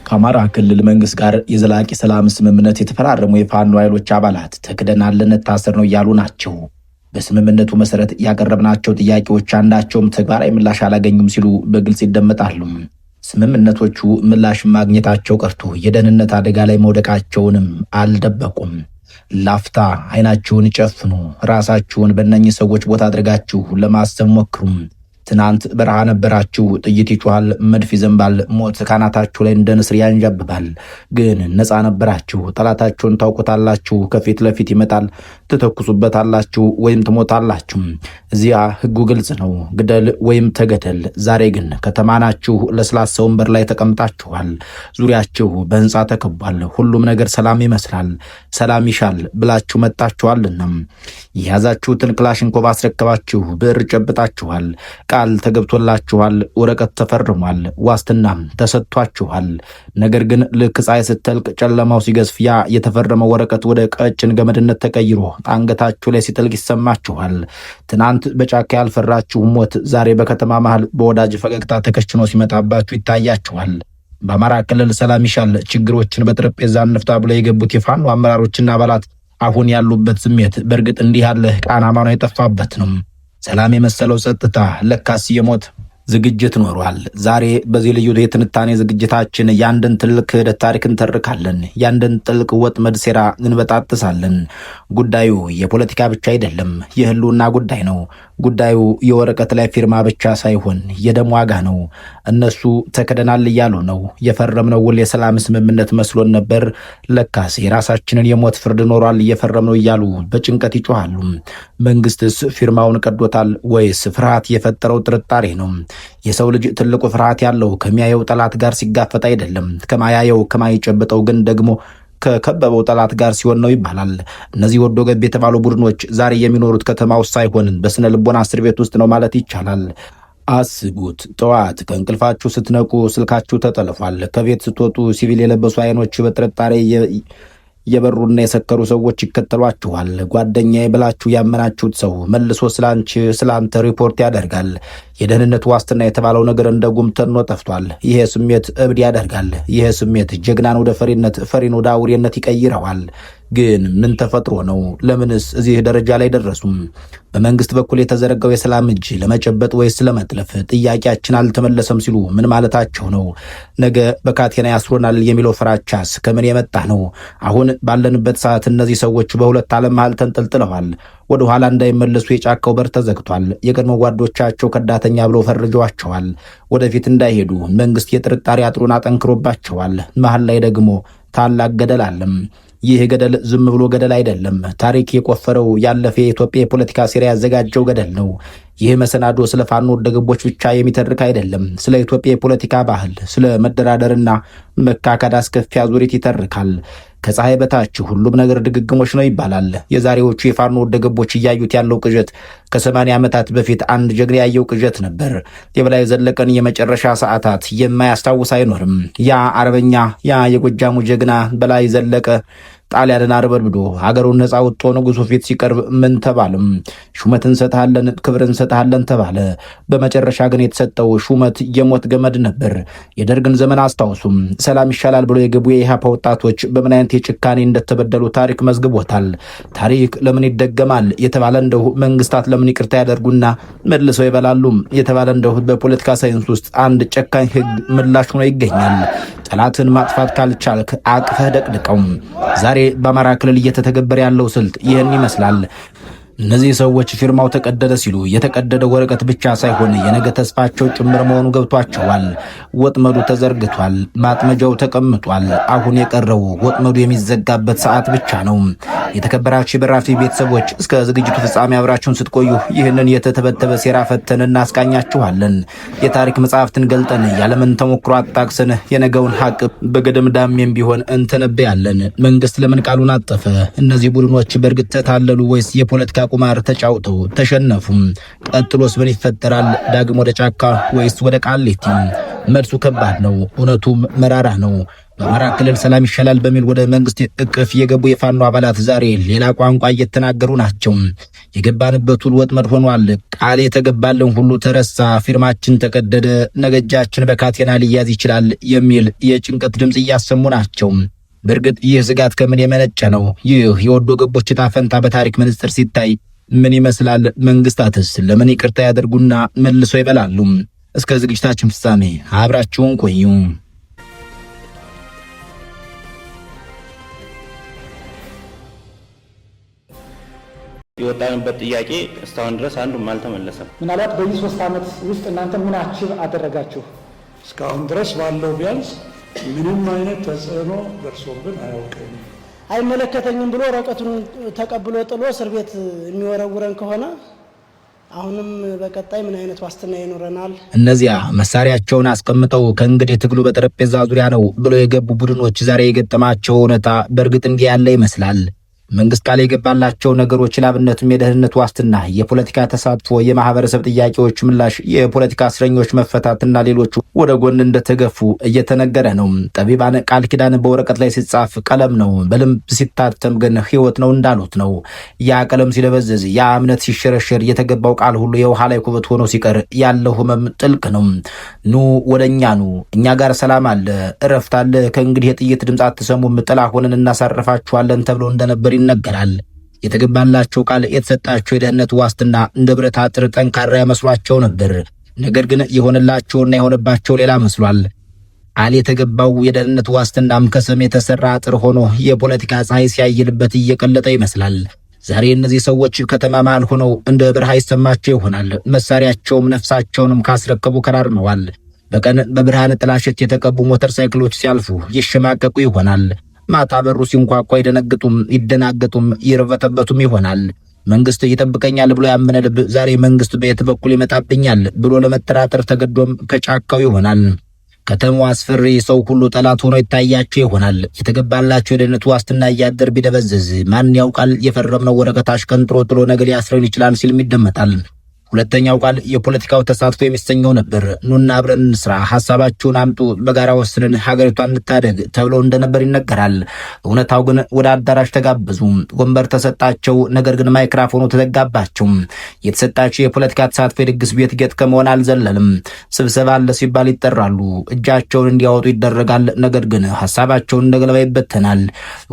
ከአማራ ክልል መንግስት ጋር የዘላቂ ሰላም ስምምነት የተፈራረሙ የፋኖ ኃይሎች አባላት ተክደናል ልንታሰር ነው እያሉ ናቸው። በስምምነቱ መሰረት ያቀረብናቸው ጥያቄዎች አንዳቸውም ተግባራዊ ምላሽ አላገኙም ሲሉ በግልጽ ይደመጣሉ። ስምምነቶቹ ምላሽ ማግኘታቸው ቀርቶ የደህንነት አደጋ ላይ መውደቃቸውንም አልደበቁም። ላፍታ አይናችሁን ጨፍኑ፣ ራሳችሁን በእነኚህ ሰዎች ቦታ አድርጋችሁ ለማሰብ ሞክሩም። ትናንት በረሃ ነበራችሁ። ጥይት ይጮሃል፣ መድፍ ይዘንባል፣ ሞት ካናታችሁ ላይ እንደ ንስር ያንዣብባል። ግን ነፃ ነበራችሁ። ጠላታችሁን ታውቁታላችሁ። ከፊት ለፊት ይመጣል፣ ትተኩሱበታላችሁ ወይም ትሞታላችሁ። እዚያ ህጉ ግልጽ ነው፣ ግደል ወይም ተገደል። ዛሬ ግን ከተማ ናችሁ፣ ለስላሳ ወንበር ላይ ተቀምጣችኋል። ዙሪያችሁ በህንፃ ተከቧል። ሁሉም ነገር ሰላም ይመስላል። ሰላም ይሻል ብላችሁ መጣችኋልና የያዛችሁትን ክላሽንኮቭ አስረከባችሁ፣ ብዕር ጨብጣችኋል። ቃል ተገብቶላችኋል፣ ወረቀት ተፈርሟል፣ ዋስትናም ተሰጥቷችኋል። ነገር ግን ልክ ፀሐይ ስትጠልቅ ጨለማው ሲገዝፍ ያ የተፈረመው ወረቀት ወደ ቀጭን ገመድነት ተቀይሮ አንገታችሁ ላይ ሲጠልቅ ይሰማችኋል። ትናንት በጫካ ያልፈራችሁ ሞት ዛሬ በከተማ መሃል በወዳጅ ፈገግታ ተከሽኖ ሲመጣባችሁ ይታያችኋል። በአማራ ክልል ሰላም ይሻል፣ ችግሮችን በጠረጴዛ እንፍታ ብለው የገቡት የፋኖ አመራሮችና አባላት አሁን ያሉበት ስሜት በእርግጥ እንዲህ ያለ ቃና ማኖ የጠፋበት ነው። ሰላም የመሰለው ጸጥታ ለካስ የሞት ዝግጅት ኖሯል። ዛሬ በዚህ ልዩ የትንታኔ ዝግጅታችን ያንድን ትልቅ ክህደት ታሪክ እንተርካለን። ያንድን ጥልቅ ወጥመድ ሴራ እንበጣጥሳለን። ጉዳዩ የፖለቲካ ብቻ አይደለም፣ የህልውና ጉዳይ ነው። ጉዳዩ የወረቀት ላይ ፊርማ ብቻ ሳይሆን የደም ዋጋ ነው። እነሱ ተከደናል እያሉ ነው። የፈረምነው ውል የሰላም ስምምነት መስሎን ነበር። ለካስ የራሳችንን የሞት ፍርድ ኖሯል እየፈረምነው እያሉ በጭንቀት ይጮሃሉ። መንግስትስ ፊርማውን ቀዶታል ወይስ ፍርሃት የፈጠረው ጥርጣሬ ነው? የሰው ልጅ ትልቁ ፍርሃት ያለው ከሚያየው ጠላት ጋር ሲጋፈጥ አይደለም፣ ከማያየው ከማይጨብጠው ግን ደግሞ ከከበበው ጠላት ጋር ሲሆን ነው ይባላል። እነዚህ ወዶ ገብ የተባሉ ቡድኖች ዛሬ የሚኖሩት ከተማ ውስጥ ሳይሆን በስነ ልቦና እስር ቤት ውስጥ ነው ማለት ይቻላል። አስቡት፣ ጠዋት ከእንቅልፋችሁ ስትነቁ ስልካችሁ ተጠልፏል። ከቤት ስትወጡ ሲቪል የለበሱ አይኖች በጥርጣሬ የበሩና የሰከሩ ሰዎች ይከተሏችኋል። ጓደኛዬ ብላችሁ ያመናችሁት ሰው መልሶ ስላንተ ሪፖርት ያደርጋል። የደህንነት ዋስትና የተባለው ነገር እንደ ጉም ተኖ ጠፍቷል። ይሄ ስሜት እብድ ያደርጋል። ይሄ ስሜት ጀግናን ወደ ፈሪነት፣ ፈሪን ወደ አውሬነት ይቀይረዋል። ግን ምን ተፈጥሮ ነው? ለምንስ እዚህ ደረጃ ላይ ደረሱም? በመንግስት በኩል የተዘረጋው የሰላም እጅ ለመጨበጥ ወይስ ለመጥለፍ? ጥያቄያችን አልተመለሰም ሲሉ ምን ማለታቸው ነው? ነገ በካቴና ያስሮናል የሚለው ፍራቻስ ከምን የመጣ ነው? አሁን ባለንበት ሰዓት እነዚህ ሰዎች በሁለት ዓለም መሃል ተንጠልጥለዋል። ወደ ኋላ እንዳይመለሱ የጫካው በር ተዘግቷል። የቀድሞ ጓዶቻቸው ከዳተኛ ብለው ፈርጀዋቸዋል። ወደፊት እንዳይሄዱ መንግስት የጥርጣሬ አጥሩን አጠንክሮባቸዋል። መሃል ላይ ደግሞ ታላቅ ገደል አለም። ይህ ገደል ዝም ብሎ ገደል አይደለም። ታሪክ የቆፈረው ያለፈ የኢትዮጵያ የፖለቲካ ሴራ ያዘጋጀው ገደል ነው። ይህ መሰናዶ ስለ ፋኖ ወደገቦች ብቻ የሚተርክ አይደለም። ስለ ኢትዮጵያ የፖለቲካ ባህል፣ ስለ መደራደርና መካካድ አስከፊ አዙሪት ይተርካል። ከፀሐይ በታች ሁሉም ነገር ድግግሞች ነው ይባላል። የዛሬዎቹ የፋኖ ወደገቦች እያዩት ያለው ቅዠት ከ80 ዓመታት በፊት አንድ ጀግና ያየው ቅዠት ነበር። የበላይ ዘለቀን የመጨረሻ ሰዓታት የማያስታውስ አይኖርም። ያ አርበኛ፣ ያ የጎጃሙ ጀግና በላይ ዘለቀ ጣሊያንን አርበድብዶ ሀገሩን ነፃ ወጥቶ ንጉሱ ፊት ሲቀርብ ምን ተባለም? ሹመት እንሰጥሃለን፣ ክብር እንሰጥሃለን ተባለ። በመጨረሻ ግን የተሰጠው ሹመት የሞት ገመድ ነበር። የደርግን ዘመን አስታውሱም። ሰላም ይሻላል ብሎ የገቡ የኢሃፓ ወጣቶች በምን አይነት የጭካኔ እንደተበደሉ ታሪክ መዝግቦታል። ታሪክ ለምን ይደገማል የተባለ እንደሁ መንግስታት ለምን ይቅርታ ያደርጉና መልሰው ይበላሉ የተባለ እንደሁ በፖለቲካ ሳይንስ ውስጥ አንድ ጨካኝ ህግ ምላሽ ሆኖ ይገኛል። ጠላትን ማጥፋት ካልቻልክ አቅፈህ ደቅድቀው። ዛሬ በአማራ ክልል እየተተገበረ ያለው ስልት ይህን ይመስላል። እነዚህ ሰዎች ፊርማው ተቀደደ ሲሉ የተቀደደ ወረቀት ብቻ ሳይሆን የነገ ተስፋቸው ጭምር መሆኑ ገብቷቸዋል። ወጥመዱ ተዘርግቷል፣ ማጥመጃው ተቀምጧል። አሁን የቀረው ወጥመዱ የሚዘጋበት ሰዓት ብቻ ነው። የተከበራችሁ በራፊ ቤተሰቦች እስከ ዝግጅቱ ፍጻሜ አብራችሁን ስትቆዩ ይህንን የተተበተበ ሴራ ፈተን እናስቃኛችኋለን። የታሪክ መጽሐፍትን ገልጠን ያለምን ተሞክሮ አጣቅሰን የነገውን ሀቅ በገደምዳሜም ቢሆን እንተነብያለን። መንግስት ለምን ቃሉን አጠፈ? እነዚህ ቡድኖች በእርግጥ ተታለሉ ወይስ የፖለቲካ ቁማር ተጫውተው ተሸነፉም? ቀጥሎስ ምን ይፈጠራል? ዳግም ወደ ጫካ ወይስ ወደ ቃሊቲ? መልሱ ከባድ ነው፣ እውነቱም መራራ ነው። በአማራ ክልል ሰላም ይሻላል በሚል ወደ መንግስት እቅፍ የገቡ የፋኖ አባላት ዛሬ ሌላ ቋንቋ እየተናገሩ ናቸው። የገባንበት ሁሉ ወጥመድ ሆኗል፣ ቃል የተገባልን ሁሉ ተረሳ፣ ፊርማችን ተቀደደ፣ ነገጃችን በካቴና ሊያዝ ይችላል የሚል የጭንቀት ድምፅ እያሰሙ ናቸው። በእርግጥ ይህ ስጋት ከምን የመነጨ ነው? ይህ የወዶ ገቦች ዕጣ ፈንታ በታሪክ መነጽር ሲታይ ምን ይመስላል? መንግስታትስ ለምን ይቅርታ ያደርጉና መልሶ ይበላሉ? እስከ ዝግጅታችን ፍጻሜ አብራችሁን ቆዩ። የወጣንበት ጥያቄ እስካሁን ድረስ አንዱም አልተመለሰም። ምናልባት በዚህ 3 ዓመት ውስጥ እናንተ ምን አቺቭ አደረጋችሁ? እስካሁን ድረስ ባለው ቢያንስ ምንም አይነት ተጽዕኖ ደርሶብን አያውቅም። አይመለከተኝም ብሎ ወረቀቱን ተቀብሎ ጥሎ እስር ቤት የሚወረውረን ከሆነ አሁንም በቀጣይ ምን አይነት ዋስትና ይኖረናል? እነዚያ መሳሪያቸውን አስቀምጠው ከእንግዲህ ትግሉ በጠረጴዛ ዙሪያ ነው ብሎ የገቡ ቡድኖች ዛሬ የገጠማቸው እውነታ በእርግጥ እንዲህ ያለ ይመስላል። መንግስት ቃል የገባላቸው ነገሮች ላብነትም የደህንነት ዋስትና፣ የፖለቲካ ተሳትፎ፣ የማህበረሰብ ጥያቄዎች ምላሽ፣ የፖለቲካ እስረኞች መፈታትና ሌሎቹ ወደ ጎን እንደተገፉ እየተነገረ ነው። ጠቢባን ቃል ኪዳን በወረቀት ላይ ሲጻፍ ቀለም ነው፣ በልብ ሲታተም ግን ህይወት ነው እንዳሉት ነው። ያ ቀለም ሲደበዝዝ፣ ያ እምነት ሲሸረሸር፣ የተገባው ቃል ሁሉ የውሃ ላይ ኩበት ሆኖ ሲቀር ያለው ህመም ጥልቅ ነው። ኑ ወደኛ ኑ፣ እኛ ጋር ሰላም አለ፣ እረፍት አለ፣ ከእንግዲህ የጥይት ድምፅ አትሰሙም፣ ጥላ ሆነን እናሳርፋችኋለን ተብሎ እንደነበር ይነገራል። የተገባላቸው ቃል፣ የተሰጣቸው የደህንነት ዋስትና እንደ ብረት አጥር ጠንካራ መስሏቸው ነበር። ነገር ግን የሆነላቸውና የሆነባቸው ሌላ መስሏል። ቃል የተገባው የደህንነት ዋስትናም ከሰም የተሰራ አጥር ሆኖ የፖለቲካ ፀሐይ ሲያይልበት እየቀለጠ ይመስላል። ዛሬ እነዚህ ሰዎች ከተማ መሃል ሆነው እንደ ብርሃ ይሰማቸው ይሆናል። መሳሪያቸውም ነፍሳቸውንም ካስረከቡ ከራርመዋል። በቀን በብርሃን ጥላሸት የተቀቡ ሞተር ሳይክሎች ሲያልፉ ይሸማቀቁ ይሆናል። ማታ በሩ ሲንኳኳ ይደናገጡም ይርበተበቱም ይሆናል። መንግስት ይጠብቀኛል ብሎ ያመነ ልብ ዛሬ መንግስት በየት በኩል ይመጣብኛል ብሎ ለመጠራጠር ተገዶም ከጫካው ይሆናል። ከተማው አስፈሪ፣ ሰው ሁሉ ጠላት ሆኖ ይታያቸው ይሆናል። የተገባላቸው የደህንነት ዋስትና እያደር ቢደበዝዝ ማን ያውቃል፣ የፈረምነው ወረቀት አሽቀንጥሮ ጥሎ ነገር ሊያስረን ይችላል ሲልም ይደመጣል። ሁለተኛው ቃል የፖለቲካው ተሳትፎ የሚሰኘው ነበር። ኑና አብረን እንስራ፣ ሐሳባችሁን አምጡ፣ በጋራ ወስነን ሀገሪቷን እንታደግ ተብሎ እንደነበር ይነገራል። እውነታው ግን ወደ አዳራሽ ተጋበዙ፣ ወንበር ተሰጣቸው፣ ነገር ግን ማይክራፎኑ ተዘጋባቸው። የተሰጣቸው የፖለቲካ ተሳትፎ የድግስ ቤት ጌጥ ከመሆን አልዘለልም። ስብሰባ አለ ሲባል ይጠራሉ፣ እጃቸውን እንዲያወጡ ይደረጋል። ነገር ግን ሐሳባቸውን እንደ ገለባ ይበተናል።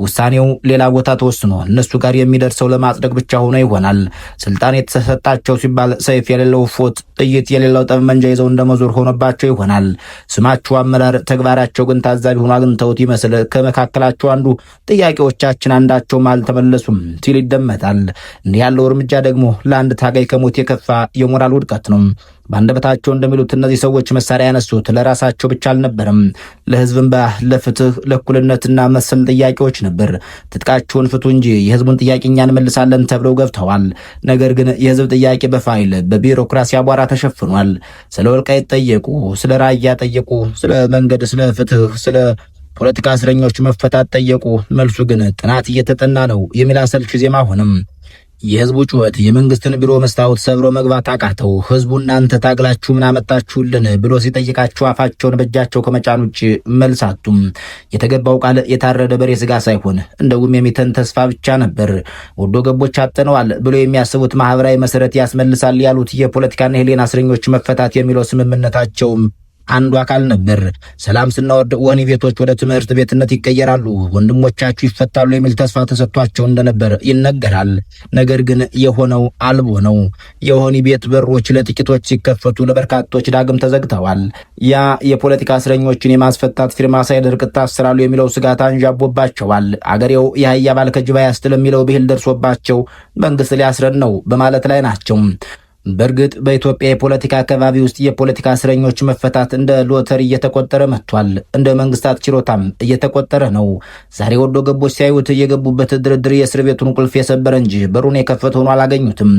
ውሳኔው ሌላ ቦታ ተወስኖ እነሱ ጋር የሚደርሰው ለማጽደቅ ብቻ ሆኖ ይሆናል። ስልጣን የተሰጣቸው ሲባል ሰይፍ የሌለው ፎት፣ ጥይት የሌለው ጠመንጃ ይዘው እንደመዞር ሆኖባቸው ይሆናል። ስማቸው አመራር፣ ተግባራቸው ግን ታዛቢ ሆኖ አግኝተውት ይመስል ከመካከላቸው አንዱ ጥያቄዎቻችን አንዳቸውም አልተመለሱም ሲል ይደመጣል። እንዲህ ያለው እርምጃ ደግሞ ለአንድ ታጋይ ከሞት የከፋ የሞራል ውድቀት ነው። በአንደበታቸው እንደሚሉት እነዚህ ሰዎች መሳሪያ ያነሱት ለራሳቸው ብቻ አልነበረም፣ ለህዝብም ለፍትህ፣ ለእኩልነትና መሰል ጥያቄዎች ነበር። ትጥቃቸውን ፍቱ እንጂ የህዝቡን ጥያቄ እኛ እንመልሳለን ተብለው ገብተዋል። ነገር ግን የህዝብ ጥያቄ በፋይል በቢሮክራሲ አቧራ ተሸፍኗል። ስለ ወልቃይት ጠየቁ፣ ስለ ራያ ጠየቁ፣ ስለ መንገድ፣ ስለ ፍትህ፣ ስለ ፖለቲካ እስረኞች መፈታት ጠየቁ። መልሱ ግን ጥናት እየተጠና ነው የሚል አሰልቺ ዜማ ሆነም። የህዝቡ ጩኸት የመንግስትን ቢሮ መስታወት ሰብሮ መግባት አቃተው። ህዝቡ እናንተ ታግላችሁ ምን አመጣችሁልን ብሎ ሲጠይቃቸው አፋቸውን በእጃቸው ከመጫን ውጭ መልስ አጡም። የተገባው ቃል የታረደ በሬ ስጋ ሳይሆን እንደውም የሚተን ተስፋ ብቻ ነበር። ወዶ ገቦች አጥነዋል ብሎ የሚያስቡት ማህበራዊ መሰረት ያስመልሳል ያሉት የፖለቲካና የህሊና እስረኞች መፈታት የሚለው ስምምነታቸውም አንዱ አካል ነበር። ሰላም ስናወርድ ወህኒ ቤቶች ወደ ትምህርት ቤትነት ይቀየራሉ፣ ወንድሞቻችሁ ይፈታሉ የሚል ተስፋ ተሰጥቷቸው እንደነበር ይነገራል። ነገር ግን የሆነው አልቦ ነው። የወህኒ ቤት በሮች ለጥቂቶች ሲከፈቱ ለበርካቶች ዳግም ተዘግተዋል። ያ የፖለቲካ እስረኞችን የማስፈታት ፊርማ ሳይደርቅ ታስራሉ የሚለው ስጋት አንዣቦባቸዋል። አገሬው የአህያ ባል ከጅብ አያስጥል የሚለው ብሂል ደርሶባቸው መንግስት ሊያስረን ነው በማለት ላይ ናቸው። በእርግጥ በኢትዮጵያ የፖለቲካ አካባቢ ውስጥ የፖለቲካ እስረኞች መፈታት እንደ ሎተሪ እየተቆጠረ መጥቷል። እንደ መንግስታት ችሮታም እየተቆጠረ ነው። ዛሬ ወዶ ገቦች ሲያዩት የገቡበት ድርድር የእስር ቤቱን ቁልፍ የሰበረ እንጂ በሩን የከፈተ ሆኖ አላገኙትም።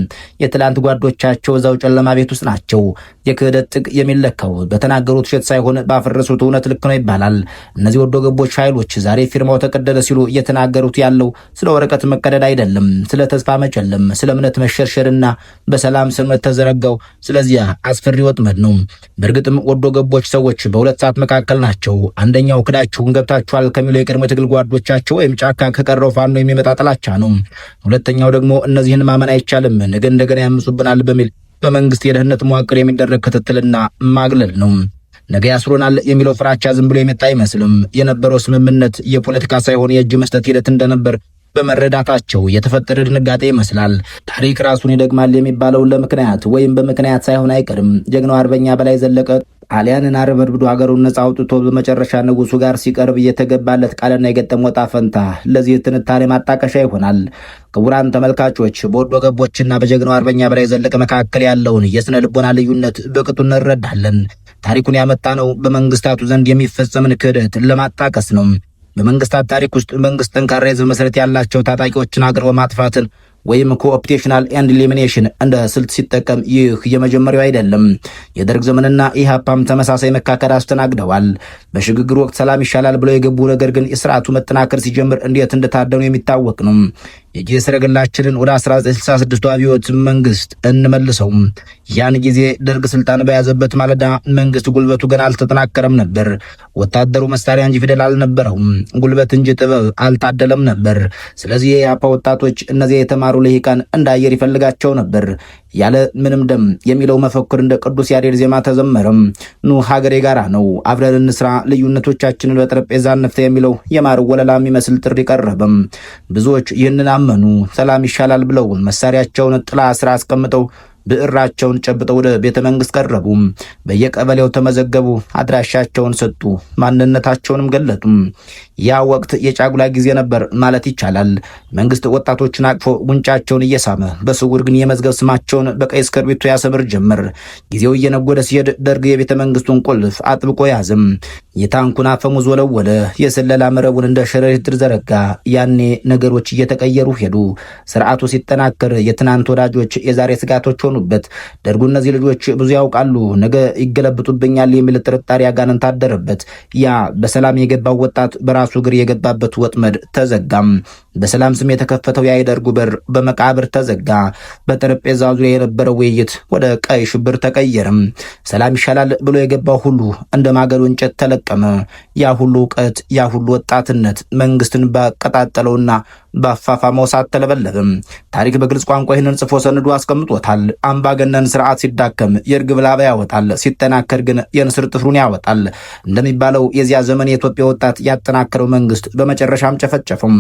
የትላንት ጓዶቻቸው እዛው ጨለማ ቤት ውስጥ ናቸው። የክህደት ጥግ የሚለካው በተናገሩት ውሸት ሳይሆን ባፈረሱት እውነት ልክ ነው ይባላል። እነዚህ ወዶ ገቦች ኃይሎች ዛሬ ፊርማው ተቀደደ ሲሉ እየተናገሩት ያለው ስለ ወረቀት መቀደድ አይደለም፣ ስለ ተስፋ መጨለም፣ ስለ እምነት መሸርሸርና በሰላም ስም ዓመት ተዘረጋው። ስለዚያ አስፈሪ ወጥመድ ነው። በእርግጥም ወዶ ገቦች ሰዎች በሁለት ሰዓት መካከል ናቸው። አንደኛው ክዳችሁን ገብታችኋል ከሚለው የቀድሞ የትግል ጓዶቻቸው ወይም ጫካ ከቀረው ፋኖ የሚመጣ ጥላቻ ነው። ሁለተኛው ደግሞ እነዚህን ማመን አይቻልም፣ ነገ እንደገና ያምሱብናል በሚል በመንግስት የደህንነት መዋቅር የሚደረግ ክትትልና ማግለል ነው። ነገ ያስሮናል የሚለው ፍራቻ ዝም ብሎ የመጣ አይመስልም። የነበረው ስምምነት የፖለቲካ ሳይሆን የእጅ መስጠት ሂደት እንደነበር በመረዳታቸው የተፈጠረ ድንጋጤ ይመስላል። ታሪክ ራሱን ይደግማል የሚባለው ለምክንያት ወይም በምክንያት ሳይሆን አይቀርም። ጀግናው አርበኛ በላይ ዘለቀ ጣሊያንን አርበድብዶ ሀገሩን ነጻ አውጥቶ በመጨረሻ ንጉሱ ጋር ሲቀርብ እየተገባለት ቃልና የገጠመው ዕጣ ፈንታ ለዚህ ትንታኔ ማጣቀሻ ይሆናል። ክቡራን ተመልካቾች በወዶ ገቦችና በጀግናው አርበኛ በላይ ዘለቀ መካከል ያለውን የስነ ልቦና ልዩነት በቅጡ እንረዳለን። ታሪኩን ያመጣ ነው በመንግስታቱ ዘንድ የሚፈጸምን ክህደት ለማጣቀስ ነው። በመንግስታት ታሪክ ውስጥ መንግስት ጠንካራ የህዝብ መሰረት ያላቸው ታጣቂዎችን አቅርቦ ማጥፋትን ወይም ኮኦፕቴሽናል ኤንድ ኤሊሚኔሽን እንደ ስልት ሲጠቀም ይህ የመጀመሪያው አይደለም። የደርግ ዘመንና ኢህአፓም ተመሳሳይ መካከል አስተናግደዋል። በሽግግር ወቅት ሰላም ይሻላል ብለው የገቡ ነገር ግን የስርዓቱ መጠናከር ሲጀምር እንዴት እንደታደኑ የሚታወቅ ነው። የጊዜ ሰረገላችንን ወደ 1966 አብዮት መንግስት እንመልሰው። ያን ጊዜ ደርግ ስልጣን በያዘበት ማለዳ መንግስት ጉልበቱ ገና አልተጠናከረም ነበር። ወታደሩ መሳሪያ እንጂ ፊደል አልነበረውም። ጉልበት እንጂ ጥበብ አልታደለም ነበር። ስለዚህ የኢህአፓ ወጣቶች እነዚህ የተማሩ ልሂቃን እንደ አየር ይፈልጋቸው ነበር። ያለ ምንም ደም የሚለው መፈክር እንደ ቅዱስ ያሬድ ዜማ ተዘመረም። ኑ ሀገር የጋራ ነው፣ አብረን እንስራ፣ ልዩነቶቻችንን በጠረጴዛ እንፍታ የሚለው የማር ወለላ የሚመስል ጥሪ ቀረበም። ብዙዎች ይህንን አመኑ። ሰላም ይሻላል ብለው መሳሪያቸውን ጥላ ስራ አስቀምጠው ብዕራቸውን ጨብጠው ወደ ቤተ መንግስት ቀረቡ። በየቀበሌው ተመዘገቡ፣ አድራሻቸውን ሰጡ፣ ማንነታቸውንም ገለጡ። ያ ወቅት የጫጉላ ጊዜ ነበር ማለት ይቻላል። መንግስት ወጣቶችን አቅፎ ጉንጫቸውን እየሳመ በስውር ግን የመዝገብ ስማቸውን በቀይ እስክርቢቶ ያሰምር ጀመር። ጊዜው እየነጎደ ሲሄድ ደርግ የቤተ መንግስቱን ቁልፍ አጥብቆ ያዝም። የታንኩን አፈሙዝ ወለወለ፣ የስለላ መረቡን እንደ ሸረሪት ዘረጋ። ያኔ ነገሮች እየተቀየሩ ሄዱ። ስርዓቱ ሲጠናከር የትናንት ወዳጆች የዛሬ ስጋቶች ሆኑበት። ደርጉ እነዚህ ልጆች ብዙ ያውቃሉ፣ ነገ ይገለብጡብኛል የሚል ጥርጣሬ አጋንንት አደረበት። ያ በሰላም የገባው ወጣት በራሱ እግር የገባበት ወጥመድ ተዘጋም። በሰላም ስም የተከፈተው ያ የደርጉ በር በመቃብር ተዘጋ። በጠረጴዛ ዙሪያ የነበረው ውይይት ወደ ቀይ ሽብር ተቀየረም። ሰላም ይሻላል ብሎ የገባው ሁሉ እንደ ማገዶ እንጨት ተለቀመ። ያ ሁሉ እውቀት፣ ያ ሁሉ ወጣትነት መንግስትን ባቀጣጠለውና በአፋፋመው ሰዓት ተለበለበም። ታሪክ በግልጽ ቋንቋ ይህንን ጽፎ ሰንዶ አስቀምጦታል። አምባገነን ስርዓት ሲዳከም የእርግብ ላባ ያወጣል፣ ሲጠናከር ግን የንስር ጥፍሩን ያወጣል እንደሚባለው የዚያ ዘመን የኢትዮጵያ ወጣት ያጠናከረው መንግስት በመጨረሻም ጨፈጨፈም።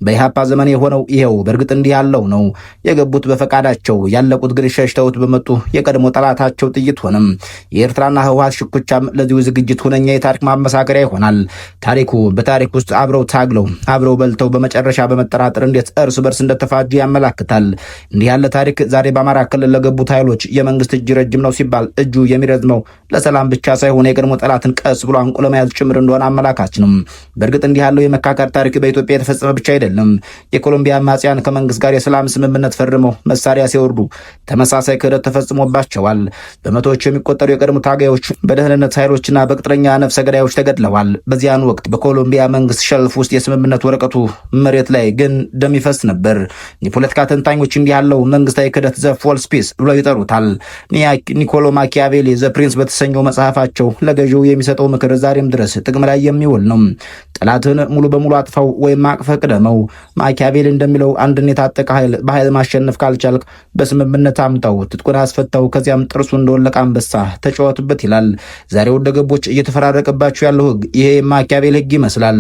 በኢህአፓ ዘመን የሆነው ይሄው በእርግጥ እንዲህ ያለው ነው። የገቡት በፈቃዳቸው፣ ያለቁት ግን ሸሽተውት በመጡ የቀድሞ ጠላታቸው ጥይት ሆነም። የኤርትራና ህወሓት ሽኩቻም ለዚሁ ዝግጅት ሁነኛ የታሪክ ማመሳከሪያ ይሆናል። ታሪኩ በታሪክ ውስጥ አብረው ታግለው አብረው በልተው በመጨረሻ በመጠራጠር እንዴት እርስ በርስ እንደተፋጁ ያመላክታል። እንዲህ ያለ ታሪክ ዛሬ በአማራ ክልል ለገቡት ኃይሎች የመንግስት እጅ ረጅም ነው ሲባል እጁ የሚረዝመው ለሰላም ብቻ ሳይሆን የቀድሞ ጠላትን ቀስ ብሎ አንቆ ለመያዝ ጭምር እንደሆነ አመላካች ነው። በእርግጥ እንዲህ ያለው የመካከር ታሪክ በኢትዮጵያ የተፈጸመ ብቻ አይደለም። የኮሎምቢያ አማጽያን ከመንግስት ጋር የሰላም ስምምነት ፈርመው መሳሪያ ሲወርዱ ተመሳሳይ ክህደት ተፈጽሞባቸዋል። በመቶዎች የሚቆጠሩ የቀድሞ ታጋዮች በደህንነት ኃይሎችና በቅጥረኛ ነፍሰ ገዳዮች ተገድለዋል። በዚያን ወቅት በኮሎምቢያ መንግስት ሸልፍ ውስጥ የስምምነት ወረቀቱ መሬት ላይ ግን ደም ይፈስ ነበር። የፖለቲካ ተንታኞች እንዲህ ያለው መንግስታዊ ክህደት ዘ ፎልስ ፒስ ብለው ይጠሩታል። ኒኮሎ ማኪያቬሊ ዘ ፕሪንስ በተሰኘው መጽሐፋቸው ለገዢው የሚሰጠው ምክር ዛሬም ድረስ ጥቅም ላይ የሚውል ነው። ጠላትን ሙሉ በሙሉ አጥፋው ወይም አቅፈህ ቅደመው። ማኪያቬሊ እንደሚለው አንድን የታጠቀ ኃይል በኃይል ማሸነፍ ካልቻልክ በስምምነት አምጣው፣ ትጥቁን አስፈታው፣ ከዚያም ጥርሱ እንደወለቀ አንበሳ ተጫወትበት ይላል። ዛሬ ወደ ገቦች እየተፈራረቀባቸው ያለው ህግ ይሄ የማኪያቬሊ ህግ ይመስላል።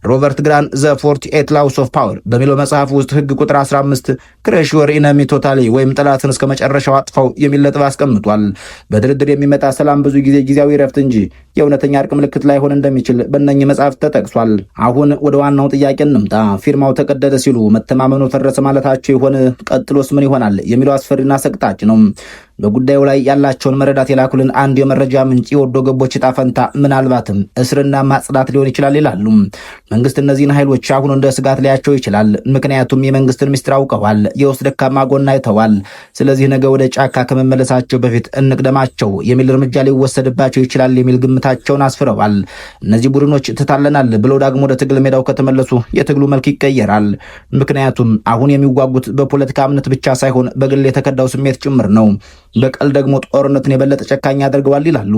ሮበርት ግራን ዘ 48 ላውስ ኦፍ ፓወር በሚለው መጽሐፍ ውስጥ ህግ ቁጥር 15 ክረሽ ዮር ኢነሚ ቶታሊ ወይም ጠላትን እስከ መጨረሻው አጥፋው የሚል ነጥብ አስቀምጧል። በድርድር የሚመጣ ሰላም ብዙ ጊዜ ጊዜያዊ ረፍት እንጂ የእውነተኛ እርቅ ምልክት ላይሆን እንደሚችል በእነኚህ መጽሐፍ ተጠቅሷል። አሁን ወደ ዋናው ጥያቄ እንምጣ። ፊርማው ተቀደደ ሲሉ መተማመኑ ፈረሰ ማለታቸው ይሆን? ቀጥሎስ ምን ይሆናል የሚለው አስፈሪና ሰቅጣጭ ነው። በጉዳዩ ላይ ያላቸውን መረዳት የላኩልን አንድ የመረጃ ምንጭ የወዶ ገቦች ዕጣ ፈንታ ምናልባትም እስርና ማጽዳት ሊሆን ይችላል ይላሉ። መንግስት እነዚህን ኃይሎች አሁን እንደ ስጋት ሊያቸው ይችላል። ምክንያቱም የመንግስትን ምስጢር አውቀዋል፣ የውስጥ ደካማ ጎን አይተዋል። ስለዚህ ነገ ወደ ጫካ ከመመለሳቸው በፊት እንቅደማቸው የሚል እርምጃ ሊወሰድባቸው ይችላል የሚል ግምታቸውን አስፍረዋል። እነዚህ ቡድኖች ትታለናል ብለው ዳግሞ ወደ ትግል ሜዳው ከተመለሱ የትግሉ መልክ ይቀየራል። ምክንያቱም አሁን የሚዋጉት በፖለቲካ እምነት ብቻ ሳይሆን በግል የተከዳው ስሜት ጭምር ነው። በቀል ደግሞ ጦርነትን የበለጠ ጨካኝ ያደርገዋል ይላሉ።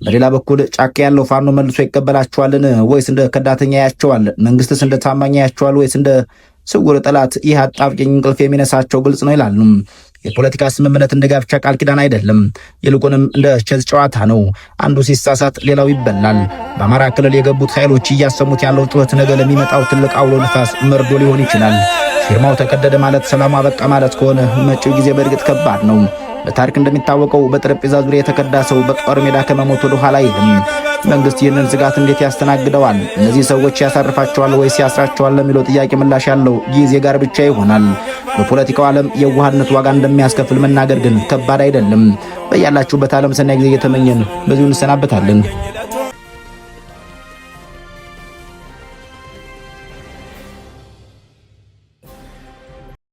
በሌላ በኩል ጫካ ያለው ፋኖ መልሶ ይቀበላቸዋልን ወይስ እንደ ከዳተኛ ያያቸዋል? መንግስትስ እንደ ታማኝ ያያቸዋል ወይስ እንደ ስውር ጠላት? ይህ አጣብቂኝ እንቅልፍ የሚነሳቸው ግልጽ ነው ይላሉ። የፖለቲካ ስምምነት እንደ ጋብቻ ቃል ኪዳን አይደለም፣ ይልቁንም እንደ ቼዝ ጨዋታ ነው። አንዱ ሲሳሳት ሌላው ይበላል። በአማራ ክልል የገቡት ኃይሎች እያሰሙት ያለው ጩኸት ነገ ለሚመጣው ትልቅ አውሎ ንፋስ መርዶ ሊሆን ይችላል። ፊርማው ተቀደደ ማለት ሰላሙ አበቃ ማለት ከሆነ መጪው ጊዜ በእርግጥ ከባድ ነው። በታሪክ እንደሚታወቀው በጠረጴዛ ዙሪያ የተከዳ ሰው በጦር ሜዳ ከመሞት ወደ ኋላ አይልም። መንግስት ይህንን ስጋት እንዴት ያስተናግደዋል? እነዚህ ሰዎች ያሳርፋቸዋል ወይስ ያስራቸዋል ለሚለው ጥያቄ ምላሽ ያለው ጊዜ ጋር ብቻ ይሆናል። በፖለቲካው ዓለም የዋህነት ዋጋ እንደሚያስከፍል መናገር ግን ከባድ አይደለም። በያላችሁበት ዓለም ሰናይ ጊዜ እየተመኘን በዚሁ እንሰናበታለን።